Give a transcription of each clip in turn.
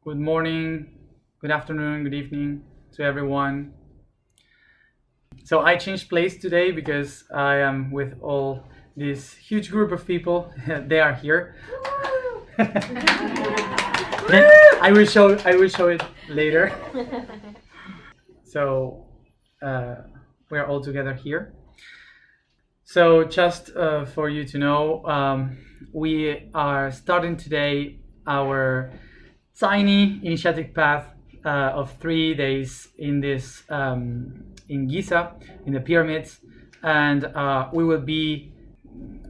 Good morning, good afternoon, good evening to everyone. So I changed place today because I am with all this huge group of people. They are here. Then I will show it later. So we are all together here. So just for you to know, we are starting today our tiny initiatic path of 3 days in this in Giza, in the pyramids, and we will be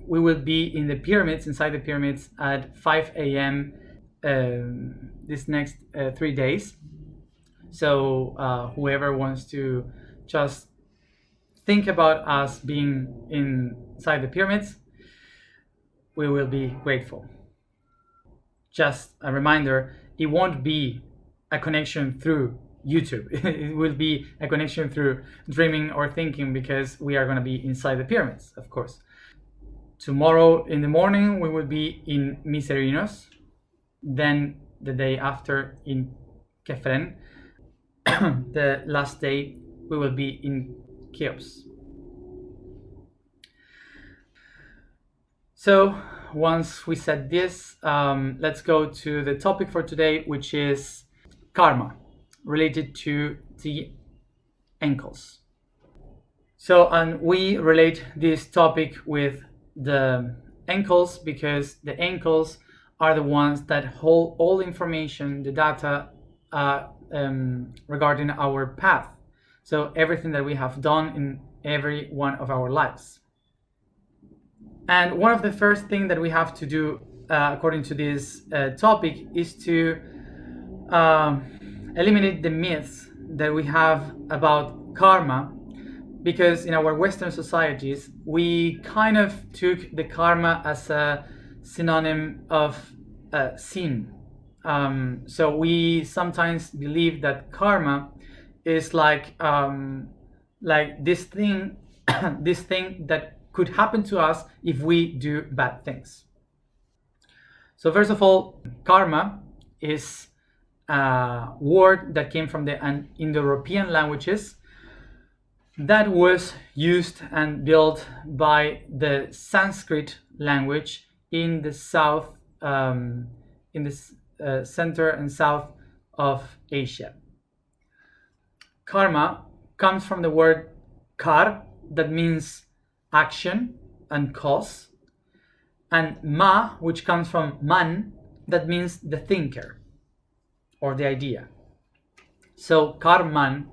in the pyramids, inside the pyramids, at 5 a.m. This next 3 days. So whoever wants to just think about us being inside the pyramids, we will be grateful. Just a reminder, it won't be a connection through YouTube. It will be a connection through dreaming or thinking, because we are going to be inside the pyramids, of course. Tomorrow in the morning we will be in Miserinos, then the day after in Kefren. The last day we will be in Cheops. So once we said this, let's go to the topic for today, which is karma, related to the ankles. So, and we relate this topic with the ankles because the ankles are the ones that hold all information, the data regarding our path. So everything that we have done in every one of our lives. And one of the first things that we have to do, according to this topic, is to eliminate the myths that we have about karma, because in our Western societies, we kind of took the karma as a synonym of sin. So we sometimes believe that karma is like this thing, this thing that could happen to us if we do bad things. So first of all, karma is a word that came from the Indo-European languages that was used and built by the Sanskrit language in the south, in the center and south of Asia. Karma comes from the word kar, that means action and cause, and ma, which comes from man, that means the thinker or the idea. So karman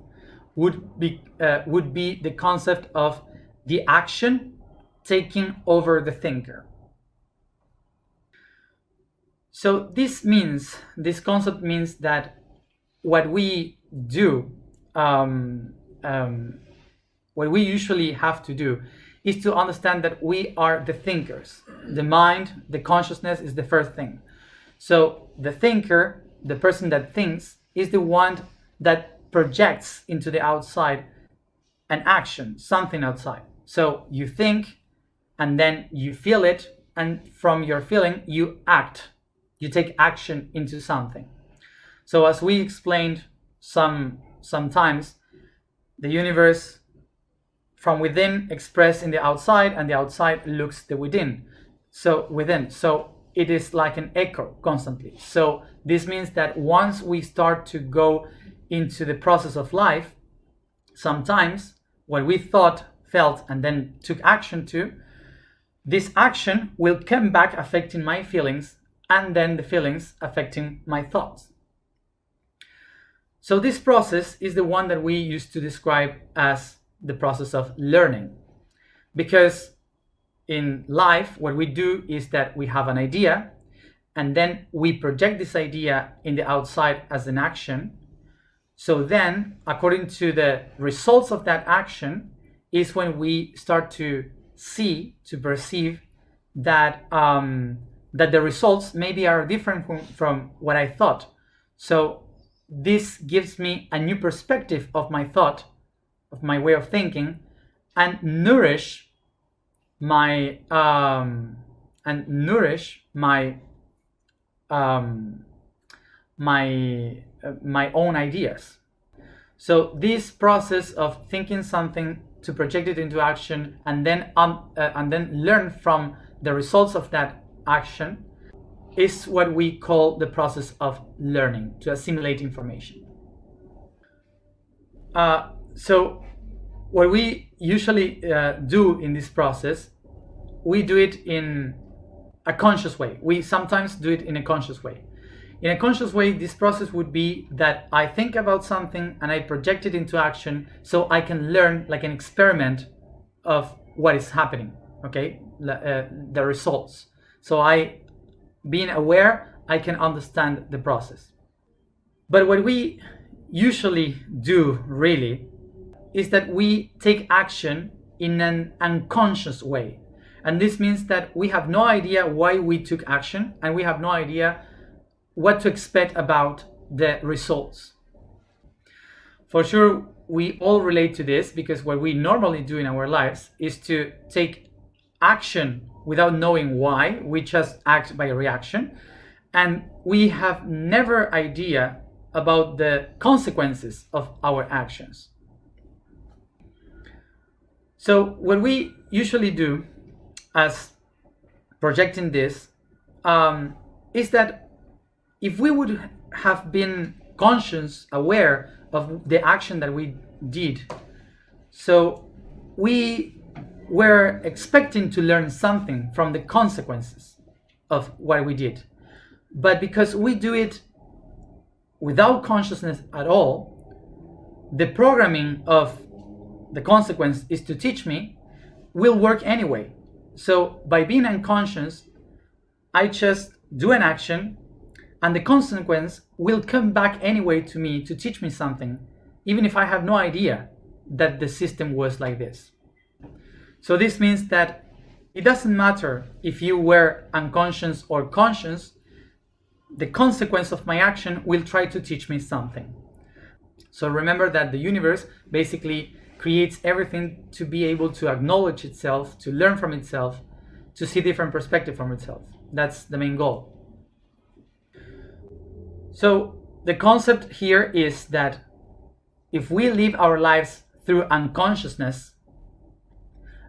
would be the concept of the action taking over the thinker. So this concept means that what we do, what we usually have to do, is to understand that we are the thinkers. The mind, the consciousness is the first thing. So the thinker, the person that thinks, is the one that projects into the outside an action, something outside. So you think, and then you feel it, and from your feeling you act. You take action into something. So as we explained sometimes, the universe from within expressed in the outside, and the outside looks the within. So within. So it is like an echo constantly. So this means that once we start to go into the process of life, sometimes what we thought, felt, and then took action to, this action will come back affecting my feelings, and then the feelings affecting my thoughts. So this process is the one that we used to describe as the process of learning. Because in life, what we do is that we have an idea, and then we project this idea in the outside as an action. So then, according to the results of that action, is when we start to see, to perceive that that the results maybe are different from what I thought. So this gives me a new perspective of my thought, of my way of thinking, and nourish my my own ideas. So this process of thinking something to project it into action and then learn from the results of that action is what we call the process of learning, to assimilate information. So what we usually do in this process, we do it in a conscious way. We sometimes do it in a conscious way. In a conscious way, this process would be that I think about something and I project it into action so I can learn, like an experiment, of what is happening, okay? The results. So being aware, I can understand the process. But what we usually do really is that we take action in an unconscious way. And this means that we have no idea why we took action, and we have no idea what to expect about the results. For sure, we all relate to this, because what we normally do in our lives is to take action without knowing why. We just act by reaction, and we have never idea about the consequences of our actions. So what we usually do as projecting this is that if we would have been conscious, aware of the action that we did, so we were expecting to learn something from the consequences of what we did. But because we do it without consciousness at all, the programming of the consequence is to teach me will work anyway. So by being unconscious, I just do an action, and the consequence will come back anyway to me to teach me something, even if I have no idea that the system was like this. So this means that it doesn't matter if you were unconscious or conscious, the consequence of my action will try to teach me something. So remember that the universe basically creates everything to be able to acknowledge itself, to learn from itself, to see different perspective from itself. That's the main goal. So the concept here is that if we live our lives through unconsciousness,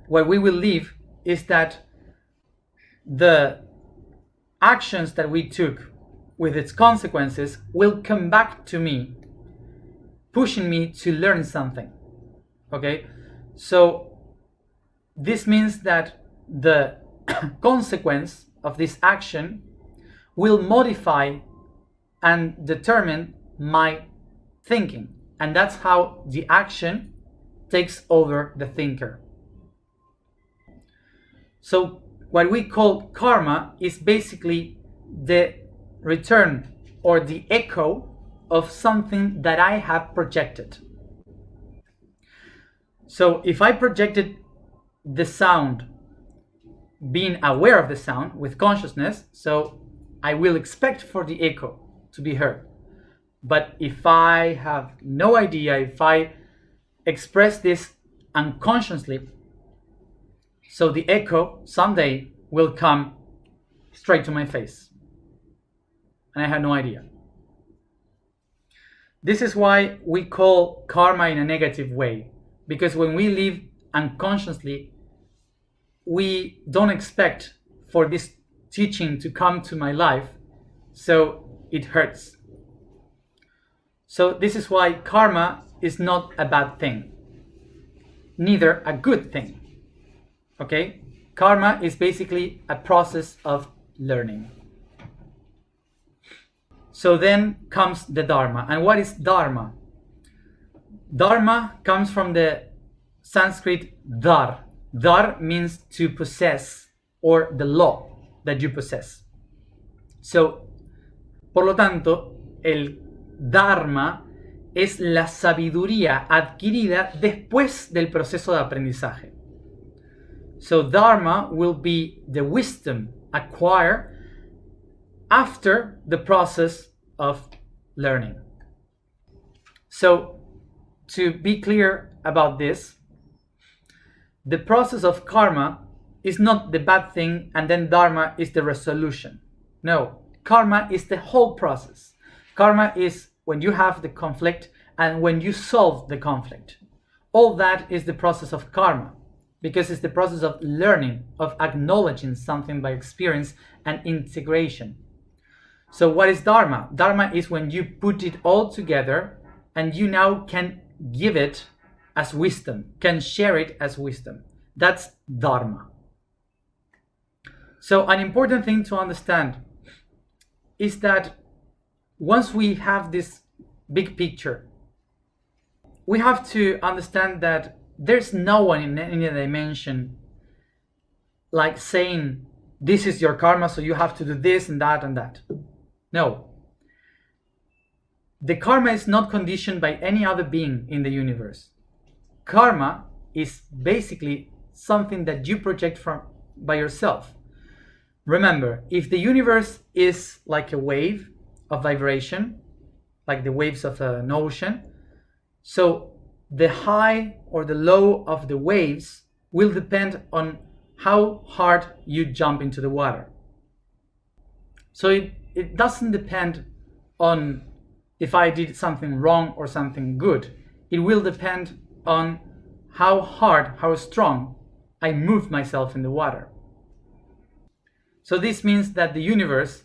what we will live is that the actions that we took with its consequences will come back to me, pushing me to learn something. Okay, so this means that the consequence of this action will modify and determine my thinking, and that's how the action takes over the thinker. So what we call karma is basically the return or the echo of something that I have projected. So if I projected the sound, being aware of the sound with consciousness, so I will expect for the echo to be heard. But if I have no idea, if I express this unconsciously, so the echo someday will come straight to my face, and I have no idea. This is why we call karma in a negative way, because when we live unconsciously, we don't expect for this teaching to come to my life, so it hurts. So this is why karma is not a bad thing, neither a good thing. Okay? Karma is basically a process of learning. So then comes the Dharma. And what is Dharma? Dharma comes from the Sanskrit dar. Dar means to possess, or the law that you possess. So, por lo tanto, el Dharma es la sabiduría adquirida después del proceso de aprendizaje. So Dharma will be the wisdom acquired after the process of learning. So to be clear about this, the process of karma is not the bad thing and then Dharma is the resolution. No, karma is the whole process. Karma is when you have the conflict and when you solve the conflict. All that is the process of karma, because it's the process of learning, of acknowledging something by experience and integration. So what is dharma? Dharma is when you put it all together and you now can give it as wisdom, can share it as wisdom. That's dharma. So an important thing to understand is that once we have this big picture, we have to understand that there's no one in any dimension like saying, this is your karma, so you have to do this and that and that. No. The karma is not conditioned by any other being in the universe. Karma is basically something that you project from by yourself. Remember, if the universe is like a wave of vibration, like the waves of an ocean, so the high or the low of the waves will depend on how hard you jump into the water. So it doesn't depend on if I did something wrong or something good. It will depend on how hard, how strong I move myself in the water. So this means that the universe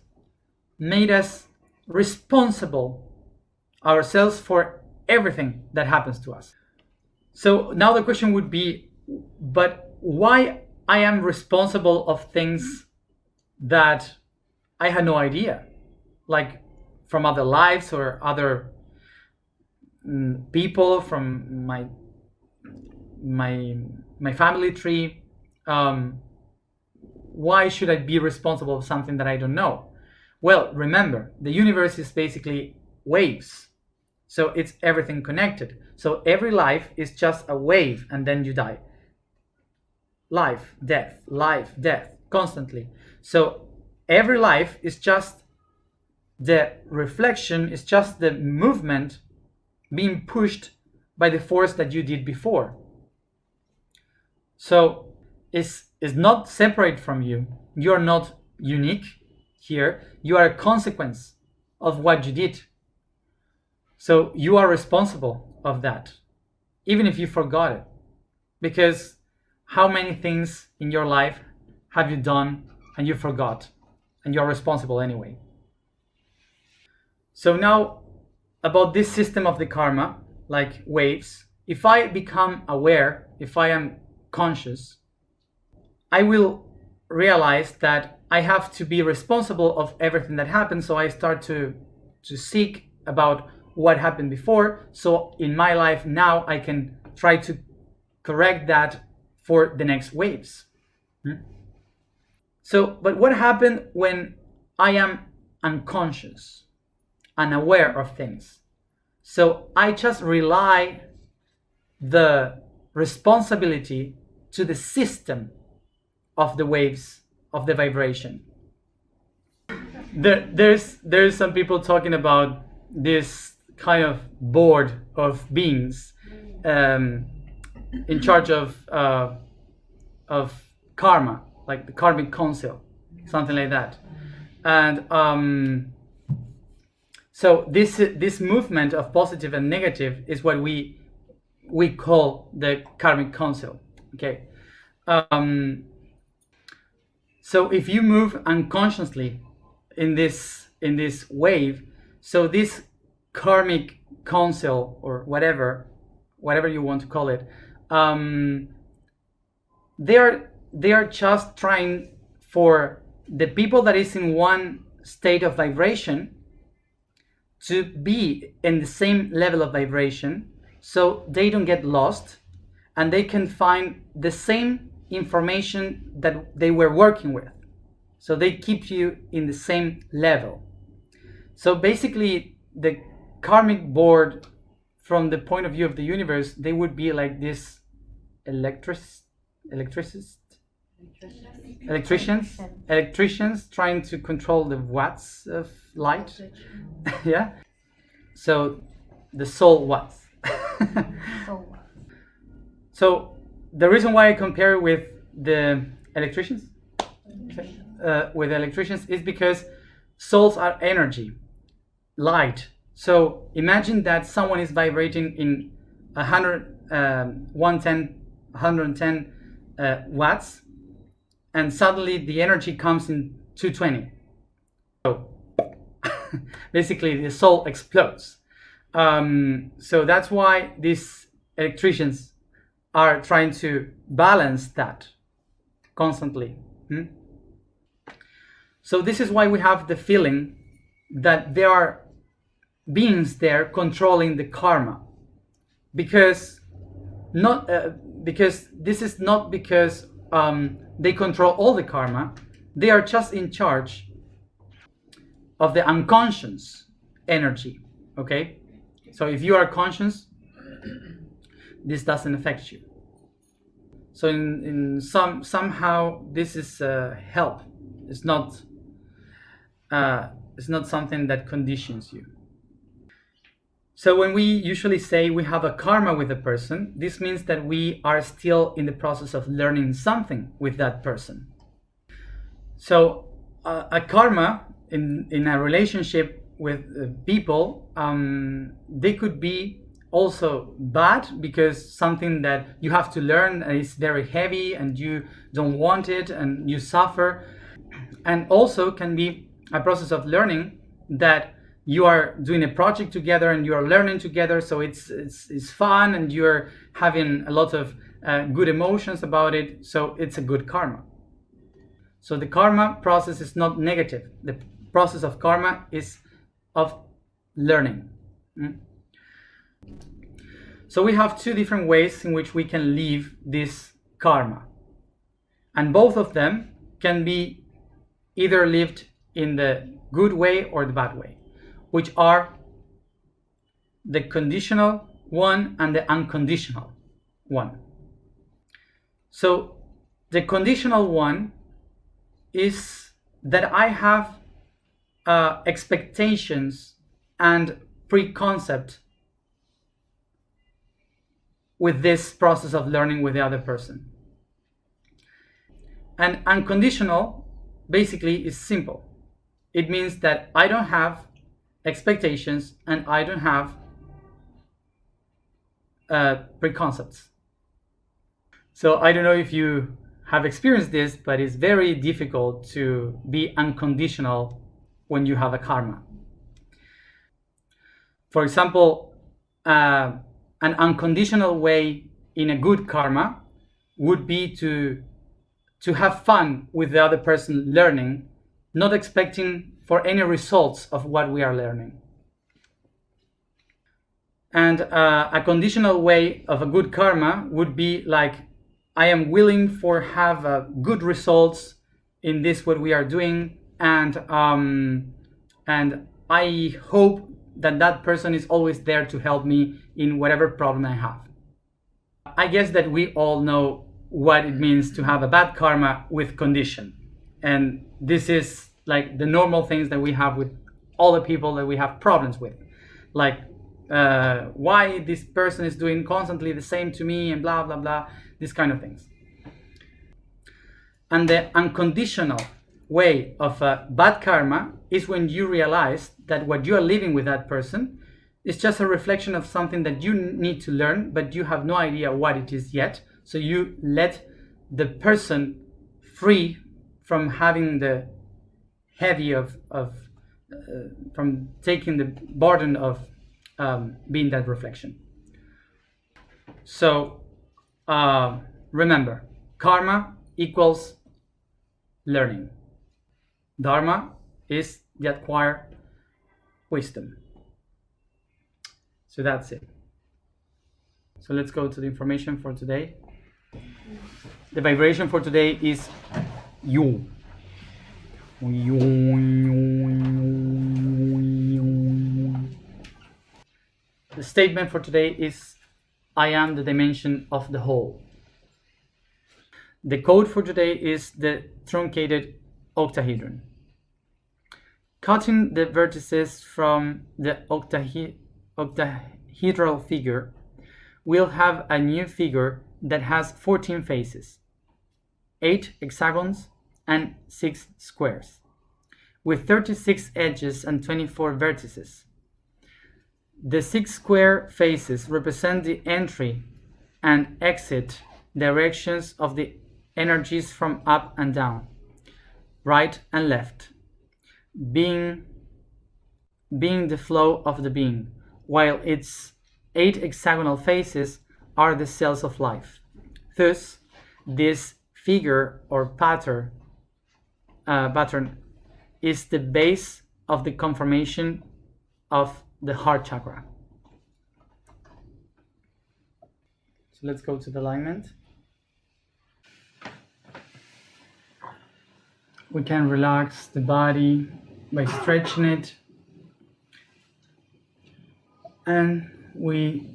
made us responsible ourselves for everything that happens to us. So now the question would be, but why I am responsible of things that I had no idea, like from other lives or other people from my family tree. Why should I be responsible of something that I don't know? Well, remember, the universe is basically waves. So it's everything connected. So every life is just a wave and then you die. Life, death, constantly. So every life is just the reflection, is just the movement being pushed by the force that you did before. So it's not separate from you. You're not unique here. You are a consequence of what you did. So you are responsible of that, even if you forgot it. Because how many things in your life have you done and you forgot, and you're responsible anyway? So now about this system of the karma, like waves, if I become aware, if I am conscious, I will realize that I have to be responsible of everything that happens. So I start to seek about what happened before. So in my life now, I can try to correct that for the next waves. So, but what happened when I am unconscious, unaware of things? So I just rely the responsibility to the system of the waves, of the vibration. There's some people talking about this kind of board of beings in charge of karma, like the karmic council, something like that. And so this movement of positive and negative is what we call the karmic council. Okay. So if you move unconsciously in this wave, so this karmic council or whatever you want to call it, they are just trying for the people that is in one state of vibration to be in the same level of vibration, so they don't get lost and they can find the same information that they were working with. So they keep you in the same level. So basically the karmic board, from the point of view of the universe, they would be like this electricians trying to control the watts of light. Yeah. So the soul watts. So the reason why I compare it with the electricians, is because souls are energy. light. So imagine that someone is vibrating in 110 watts, and suddenly the energy comes in 220. So basically the soul explodes. So that's why these electricians are trying to balance that constantly. So this is why we have the feeling that there are beings there controlling the karma, because this is not because they control all the karma. They are just in charge of the unconscious energy. Okay, so if you are conscious, this doesn't affect you. So in somehow this is help. It's not something that conditions you. So when we usually say we have a karma with a person, this means that we are still in the process of learning something with that person. So a karma in a relationship with people, they could be also bad, because something that you have to learn is very heavy and you don't want it and you suffer. And also can be a process of learning that you are doing a project together and you are learning together, so it's fun and you're having a lot of good emotions about it, so it's a good karma. So the karma process is not negative. The process of karma is of learning. So we have two different ways in which we can live this karma, and both of them can be either lived in the good way or the bad way, which are the conditional one and the unconditional one. So the conditional one is that I have expectations and preconcept with this process of learning with the other person. And unconditional basically is simple. It means that I don't have expectations and I don't have preconcepts. So I don't know if you have experienced this, but it's very difficult to be unconditional when you have a karma. For example, an unconditional way in a good karma would be to have fun with the other person learning, not expecting for any results of what we are learning. And a conditional way of a good karma would be like, I am willing for have good results in this what we are doing, and I hope that person is always there to help me in whatever problem I have. I guess that we all know what it means to have a bad karma with condition, and this is like the normal things that we have with all the people that we have problems with, like why this person is doing constantly the same to me and blah blah blah, these kind of things. And the unconditional way of bad karma is when you realize that what you are living with that person is just a reflection of something that you need to learn, but you have no idea what it is yet. So you let the person free from having the heavy from taking the burden of being that reflection. So remember, karma equals learning. Dharma is the acquired wisdom. So that's it. So let's go to the information for today. The vibration for today is you. The statement for today is, I am the dimension of the whole. The code for today is the truncated octahedron. Cutting the vertices from the octahedral figure, we'll have a new figure that has 14 faces, 8 hexagons and 6 squares, with 36 edges and 24 vertices. The 6 square faces represent the entry and exit directions of the energies from up and down, right and left, being the flow of the being, while its 8 hexagonal faces are the cells of life. Thus, this figure or pattern is the base of the conformation of the heart chakra. So let's go to the alignment. We can relax the body by stretching it, and we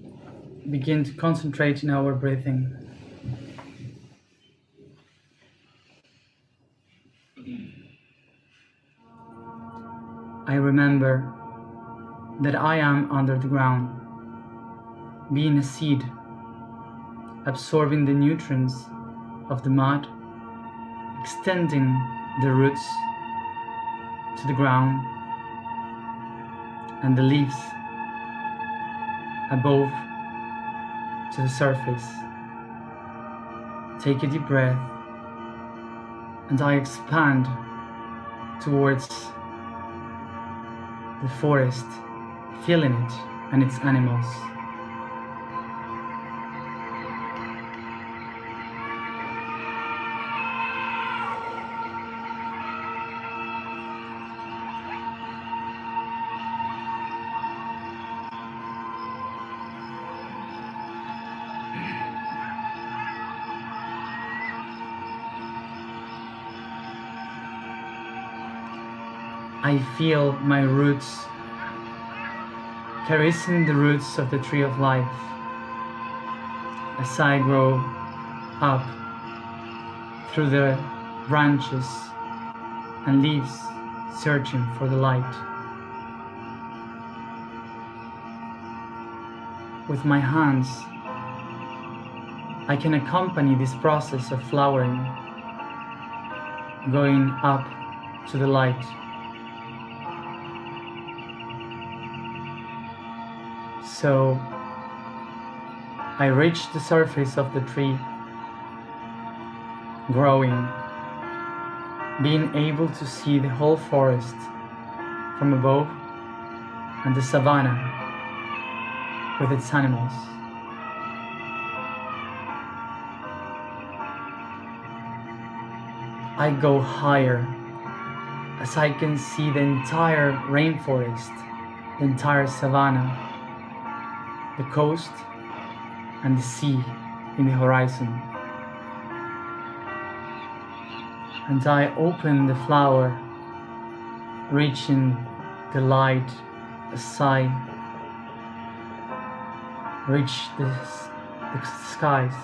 begin to concentrate in our breathing. I remember that I am under the ground, being a seed, absorbing the nutrients of the mud, extending the roots to the ground, and the leaves above to the surface. Take a deep breath, and I expand towards the forest, feeling it and its animals. I feel my roots caressing the roots of the tree of life as I grow up through the branches and leaves, searching for the light. With my hands, I can accompany this process of flowering, going up to the light. So I reach the surface of the tree, growing, being able to see the whole forest from above and the savanna with its animals. I go higher as I can see the entire rainforest, the entire savanna, the coast and the sea in the horizon. And I open the flower, reaching the light as I reach the skies.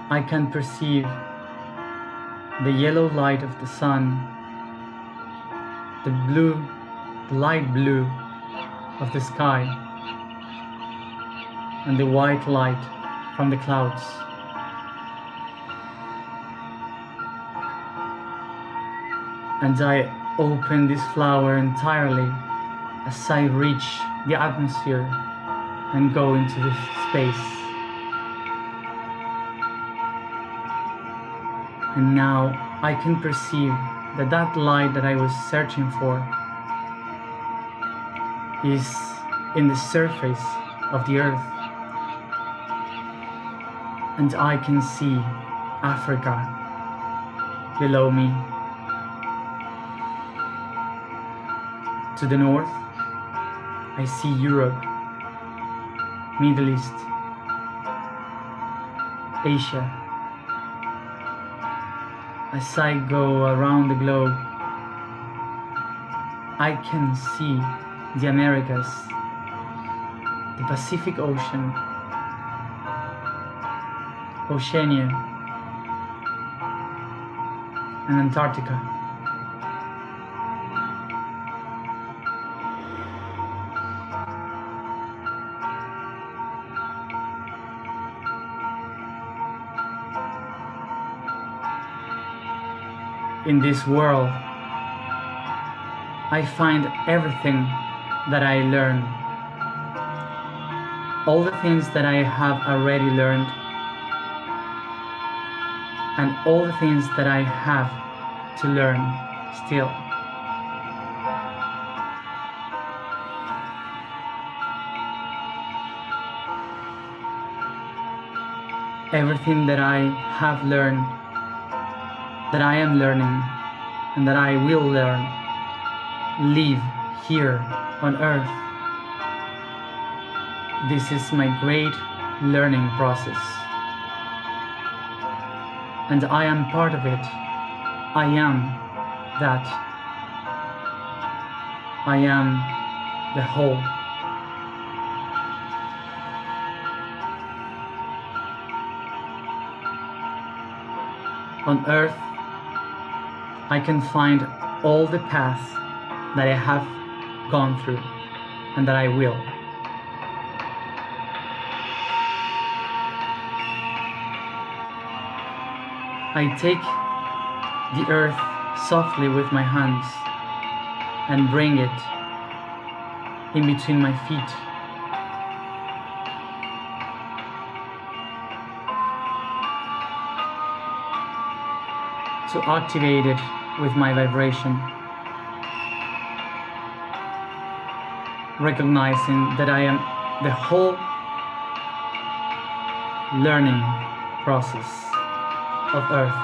I can perceive the yellow light of the sun, the light blue of the sky, and the white light from the clouds. And I open this flower entirely as I reach the atmosphere and go into the space. And now I can perceive that light that I was searching for is in the surface of the earth. And I can see Africa below me. To the north, I see Europe, Middle East, Asia. As I go around the globe, I can see the Americas, the Pacific Ocean, Oceania, and Antarctica. In this world, I find everything that I learn, all the things that I have already learned, and all the things that I have to learn still. Everything that I have learned, that I am learning, and that I will learn, live here on earth. This is my great learning process, and I am part of it. I am that. I am the whole. On earth, I can find all the paths that I have gone through and that I will. I take the earth softly with my hands and bring it in between my feet. To activate it with my vibration, recognizing that I am the whole learning process of Earth.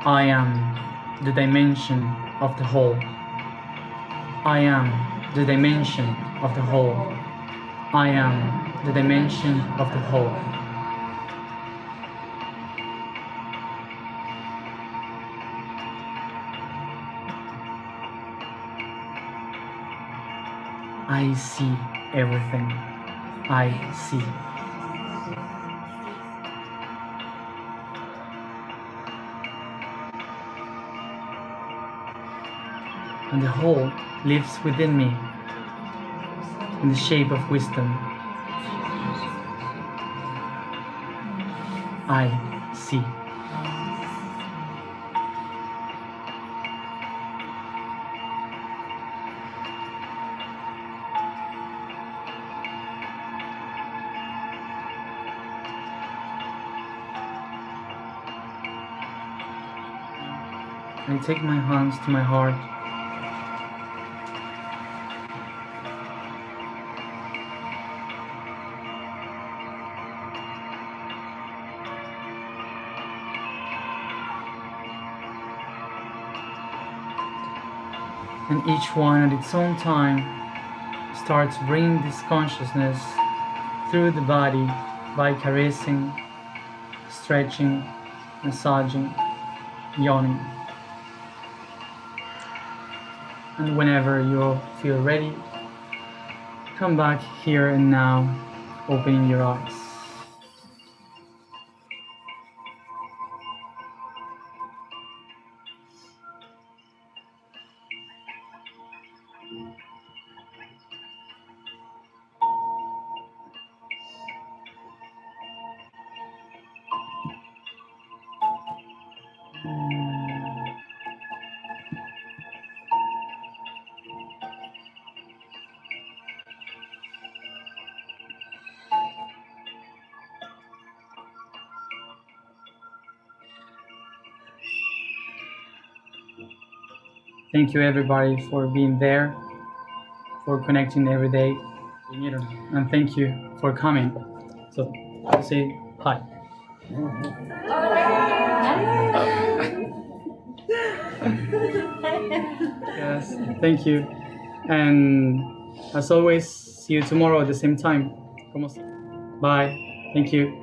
I am the dimension of the whole. I am the dimension of the whole. I am the dimension of the whole. I see everything. I see. And the whole lives within me in the shape of wisdom. I see. I take my hands to my heart. And each one at its own time starts bringing this consciousness through the body by caressing, stretching, massaging, yawning. And whenever you feel ready, come back here and now, opening your eyes. Thank you everybody for being there, for connecting every day, and thank you for coming. So I'll say hi. Yes, thank you. And as always, see you tomorrow at the same time. Bye. Thank you.